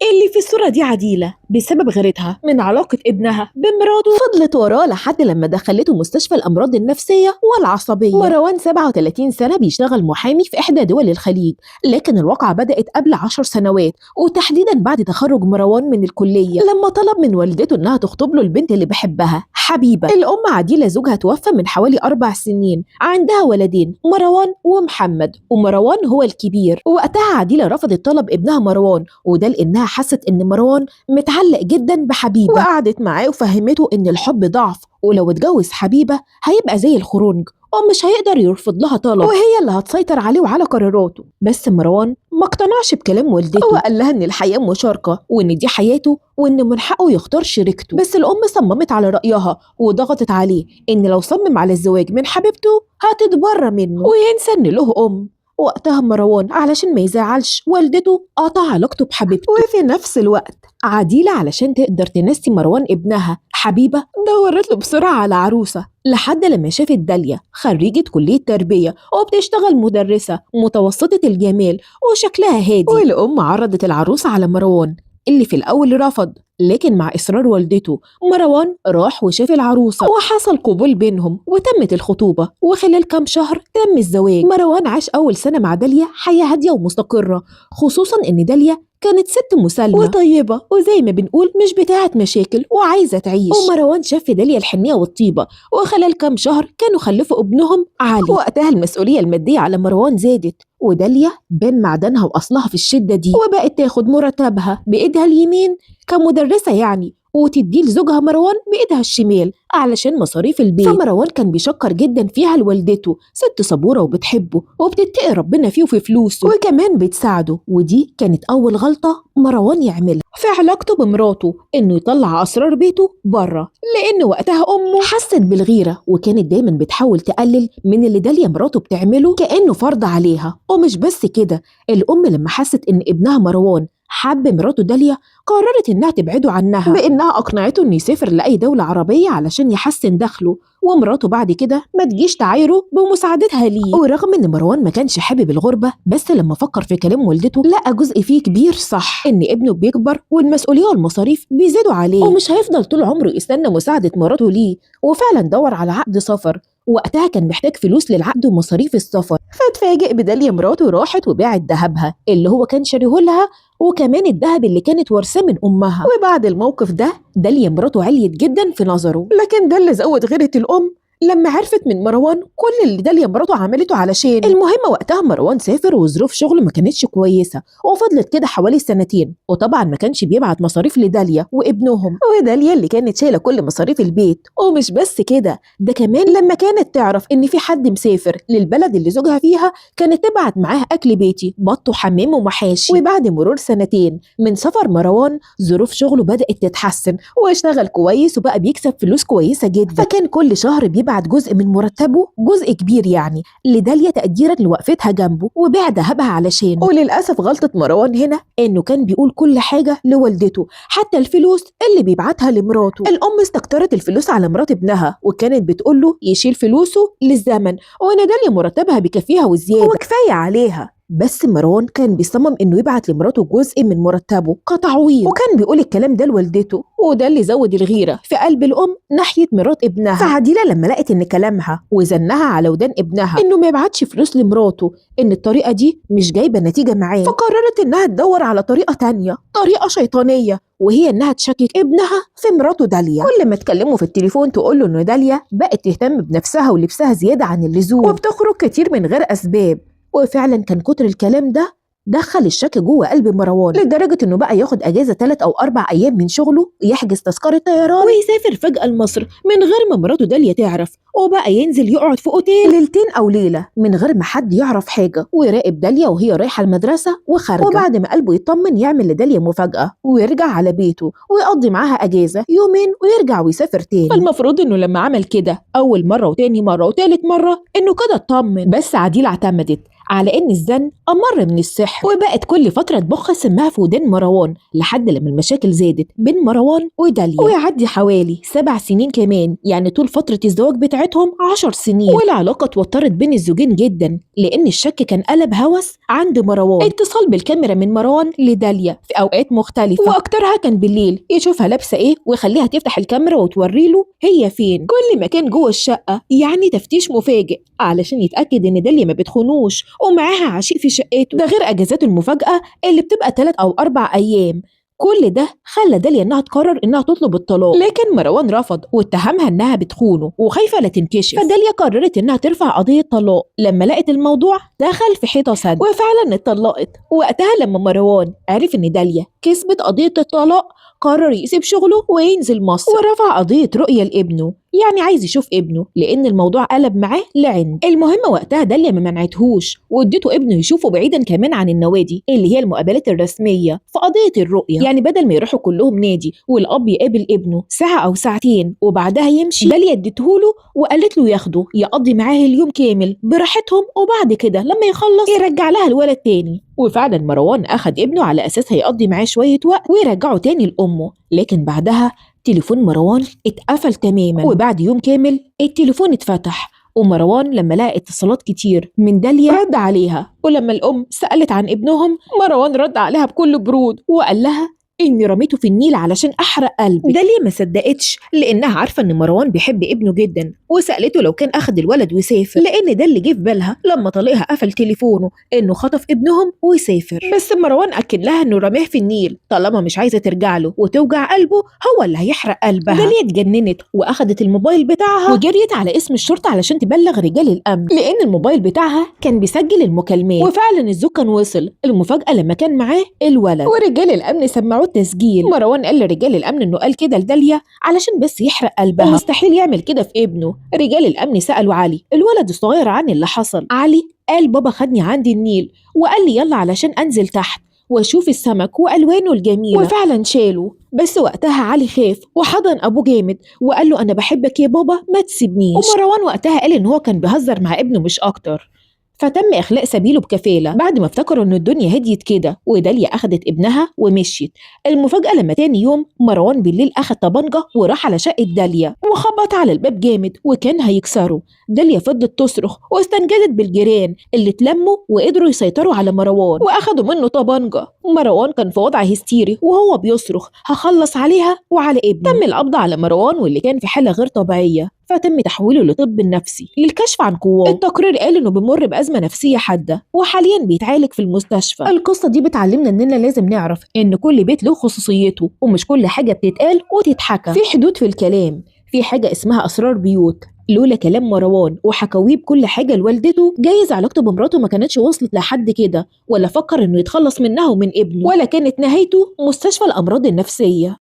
اللي في الصورة دي عديلة بسبب غيرتها من علاقة ابنها بمراته. فضلت وراه لحد لما دخلته مستشفى الأمراض النفسية والعصبية. مروان 37 سنة بيشتغل محامي في إحدى دول الخليج، لكن الواقعة بدأت قبل 10 سنوات، وتحديدا بعد تخرج مروان من الكلية لما طلب من والدته إنها تخطب له البنت اللي بيحبها حبيبة. الأم عديلة زوجها توفى من حوالي 4 سنين، عندها ولدين مروان ومحمد، ومروان هو الكبير. ووقتها عديلة رفضت طلب ابنها مروان، وده لأنها حست إن مروان متعلق جدا بحبيبة، وقعدت معاه وفهمته إن الحب ضعف، ولو اتجوز حبيبة هيبقى زي الخرنج ومش هيقدر يرفض لها طلب، وهي اللي هتسيطر عليه وعلى قراراته. بس مروان ما اقتنعش بكلام والدته، وقال لها إن الحياة مشاركة وإن دي حياته وإن من حقه يختار شريكته. بس الأم صممت على رأيها وضغطت عليه إن لو صمم على الزواج من حبيبته هتتبرى منه وينسى إن له أم. وقتها مروان علشان ما يزعلش والدته قطع علاقته بحبيبته. وفي نفس الوقت عديلة علشان تقدر تنسي مروان ابنها حبيبة دورت له بسرعة على عروسة، لحد لما شافت داليا خريجة كلية تربية وبتشتغل مدرسة متوسطة الجمال وشكلها هادي. والأم عرضت العروسة على مروان اللي في الأول رفض، لكن مع إصرار والدته مروان راح وشاف العروسة وحصل قبول بينهم وتمت الخطوبة، وخلال كام شهر تم الزواج. مروان عاش أول سنة مع داليا حياة هادية ومستقرة، خصوصا إن داليا كانت ست مسالمة وطيبة وزي ما بنقول مش بتاعة مشاكل وعايزة تعيش. ومروان شاف في داليا الحنية والطيبة، وخلال كام شهر كانوا خلفوا ابنهم علي. وقتها المسؤولية المادية على مروان زادت، وداليا بان معدنها وأصلها في الشدة دي، وبقت تاخد مرتبها بإيدها اليمين كمدرسة يعني، وتديه لزوجها مروان بإيدها الشمال علشان مصاريف البيت. فمروان كان بيشكر جدا فيها لوالدته، ست صبورة وبتحبه وبتتقي ربنا فيه وفي فلوسه وكمان بتساعده. ودي كانت أول غلطة مروان يعملها في علاقته بمراته، إنه يطلع أسرار بيته بره، لأن وقتها أمه حست بالغيرة وكانت دايما بتحاول تقلل من اللي داليا مراته بتعمله كأنه فرض عليها. ومش بس كده، الأم لما حست إن ابنها مروان حب مراته داليا قررت إنها تبعده عنها، بإنها أقنعته إنه يسافر لأي دولة عربية علشان يحسن دخله، ومراته بعد كده ما تجيش تعايره بمساعدتها ليه. ورغم إن مروان ما كانش حابب الغربة، بس لما فكر في كلام والدته لقى جزء فيه كبير صح، إن ابنه بيكبر والمسؤولية والمصاريف بيزيدوا عليه، ومش هيفضل طول عمره يستنى مساعدة مراته ليه. وفعلا دور على عقد سفر، وقتها كان محتاج فلوس للعقد ومصاريف السفر، فاتفاجئ بداليا مراته راحت وباعت ذهبها اللي هو كان شاريه لها، وكمان الذهب اللي كانت ورثاه من امها. وبعد الموقف ده داليا مراته عليت جدا في نظره، لكن ده اللي زود غيرة الام لما عرفت من مروان كل اللي داليا مراته عملته علشان. المهم وقتها مروان سافر وظروف شغله ما كانتش كويسة، وفضلت كده حوالي سنتين، وطبعا ما كانش بيبعت مصاريف لداليا وابنهم، وداليا اللي كانت شايلة كل مصاريف البيت. ومش بس كده، ده كمان لما كانت تعرف ان في حد مسافر للبلد اللي زوجها فيها كانت تبعت معاه اكل بيتي، بط وحمام ومحاشي. وبعد مرور سنتين من سفر مروان ظروف شغله بدأت تتحسن واشتغل كويس وبقى بيكسب فلوس كويسة جدا، فكان كل شهر بيبعت جزء من مرتبه، جزء كبير يعني، لداليا تقديرا لوقفتها جنبه وبيع ذهبها علشان. وللأسف غلطة مروان هنا انه كان بيقول كل حاجة لوالدته، حتى الفلوس اللي بيبعتها لمراته. الأم استكترت الفلوس على مرات ابنها وكانت بتقول له يشيل فلوسه للزمن، وان داليا مرتبها بيكفيها وزيادة وكفاية عليها. بس مروان كان بيصمم انه يبعت لمراته جزء من مرتبه كتعويض، وكان بيقول الكلام ده لوالدته، وده اللي زود الغيرة في قلب الأم ناحية مرات ابنها. فعديلة لما لقت ان كلامها وزنها على ودان ابنها انه ما يبعتش فلوس لمراته، ان الطريقة دي مش جايبة نتيجة معاه، فقررت انها تدور على طريقة تانية، طريقة شيطانية، وهي انها تشكك ابنها في مراته داليا. كل ما تكلموا في التليفون تقول له ان داليا بقت تهتم بنفسها ولبسها زيادة عن اللزوم وبتخرج كتير من غير أسباب. وفعلا كان كتر الكلام ده دخل الشك جوه قلب مروان، لدرجة انه بقى ياخد اجازة 3 أو 4 ايام من شغله، يحجز تذكرة طيران ويسافر فجأة لمصر من غير ما مراته داليا تعرف، وبقى ينزل يقعد في اوتيل ليلتين او ليلة من غير ما حد يعرف حاجة، ويراقب داليا وهي رايحة المدرسة وخارجة. وبعد ما قلبه يطمن يعمل لداليا مفاجأة ويرجع على بيته ويقضي معاها اجازة يومين ويرجع ويسافر تاني. فالمفروض انه لما عمل كده اول مرة وتاني مرة وتالت مرة انه كده اطمن، بس عديلة اعتمدت على إن الزن أمر من السحر، وبقت كل فترة تبخ سمها في ودان مروان لحد لما المشاكل زادت بين مروان وداليا. ويعدي حوالي 7 سنين كمان، يعني طول فترة الزواج بتاعتهم 10 سنين، والعلاقة اتوترت بين الزوجين جدا لأن الشك كان قلب هوس عند مروان. اتصال بالكاميرا من مروان لداليا في أوقات مختلفة، وأكترها كان بالليل، يشوفها لابسة إيه ويخليها تفتح الكاميرا وتوري له هي فين. كل مكان جوه الشقة، يعني تفتيش مفاجئ علشان يتأكد إن داليا ما بتخونوش ومعاها عشيق في شقته، ده غير أجازاته المفاجأة اللي بتبقى 3 أو 4 أيام. كل ده خلى داليا انها تقرر انها تطلب الطلاق، لكن مروان رفض واتهمها انها بتخونه وخايفه لا تنكشف. فداليا قررت انها ترفع قضيه طلاق لما لقت الموضوع دخل في حيطه سد، وفعلا اتطلقت. وقتها لما مروان عرف ان داليا كسبت قضيه الطلاق، قرر يسيب شغله وينزل مصر، ورفع قضيه رؤيه لابنه، يعني عايز يشوف ابنه لان الموضوع قلب معاه لعند. المهم وقتها داليا ما منعتهوش واديته ابنه يشوفه بعيدا كمان عن النوادي اللي هي المقابلات الرسميه في قضيه الرؤيه، يعني بدل ما يروحوا كلهم نادي والاب يقابل ابنه ساعه او ساعتين وبعدها يمشي، داليا اديتهوله وقالت له ياخده يقضي معاه اليوم كامل براحتهم، وبعد كده لما يخلص يرجع لها الولد تاني. وفعلا مروان اخد ابنه على اساس هيقضي معاه شويه وقت ويرجعه تاني لامه، لكن بعدها تليفون مروان اتقفل تماما، وبعد يوم كامل التليفون اتفتح، ومروان لما لقى اتصالات كتير من داليا رد عليها. ولما الأم سألت عن ابنهم، مروان رد عليها بكل برود وقال لها إني رميته في النيل علشان أحرق قلبي. داليا ما صدقتش لأنها عارفة إن مروان بيحب ابنه جدا، وسألته لو كان أخد الولد وسافر، لأن ده اللي جه في بالها لما طليقها قفل تليفونه إنه خطف ابنهم وسافر. بس مروان أكد لها إنه رماه في النيل طالما مش عايزة ترجع له وتوجع قلبه، هو اللي هيحرق قلبها. داليا اتجننت وأخدت الموبايل بتاعها وجريت على اسم الشرطة علشان تبلغ رجال الأمن، لأن الموبايل بتاعها كان بيسجل المكالمات. وفعلا الزوج كان وصل. المفاجأة لما كان معاه الولد، ورجال الأمن سمعوه التسجيل. مروان قال لرجال الأمن إنه قال كده لداليا علشان بس يحرق قلبها، ومستحيل يعمل كده في ابنه. رجال الأمن سألوا علي الولد الصغير عن اللي حصل. علي قال بابا خدني عند النيل وقال لي يلا علشان أنزل تحت واشوف السمك والوانه الجميله، وفعلا شاله. بس وقتها علي خاف وحضن ابوه جامد وقال له انا بحبك يا بابا ما تسيبنيش. ومروان وقتها قال ان هو كان بيهزر مع ابنه مش اكتر، فتم إخلاء سبيله بكفالة بعد ما افتكروا إن الدنيا هديت كده، وداليا أخدت ابنها ومشيت. المفاجأة لما تاني يوم مروان بالليل أخد طبنجة وراح على شقة داليا وخبط على الباب جامد وكان هيكسره. داليا فضلت تصرخ واستنجدت بالجيران اللي اتلموا وقدروا يسيطروا على مروان وأخدوا منه طبنجة. مروان كان في وضع هستيري وهو بيصرخ هخلص عليها وعلى ابني. تم القبض على مروان واللي كان في حالة غير طبيعية، فتم تحويله لطب النفسي للكشف عن قواه. التقرير قال انه بيمر بأزمة نفسية حادة وحاليا بيتعالج في المستشفى. القصة دي بتعلمنا اننا لازم نعرف ان كل بيت له خصوصيته، ومش كل حاجة بتتقال وتتحكى. في حدود في الكلام، في حاجة اسمها أسرار بيوت. لولا كلام مروان وحكاويه بكل حاجة لوالدته، جايز علاقته بمراته ما كانتش وصلت لحد كده، ولا فكر انه يتخلص منها ومن ابنه، ولا كانت نهايته مستشفى الأمراض النفسية.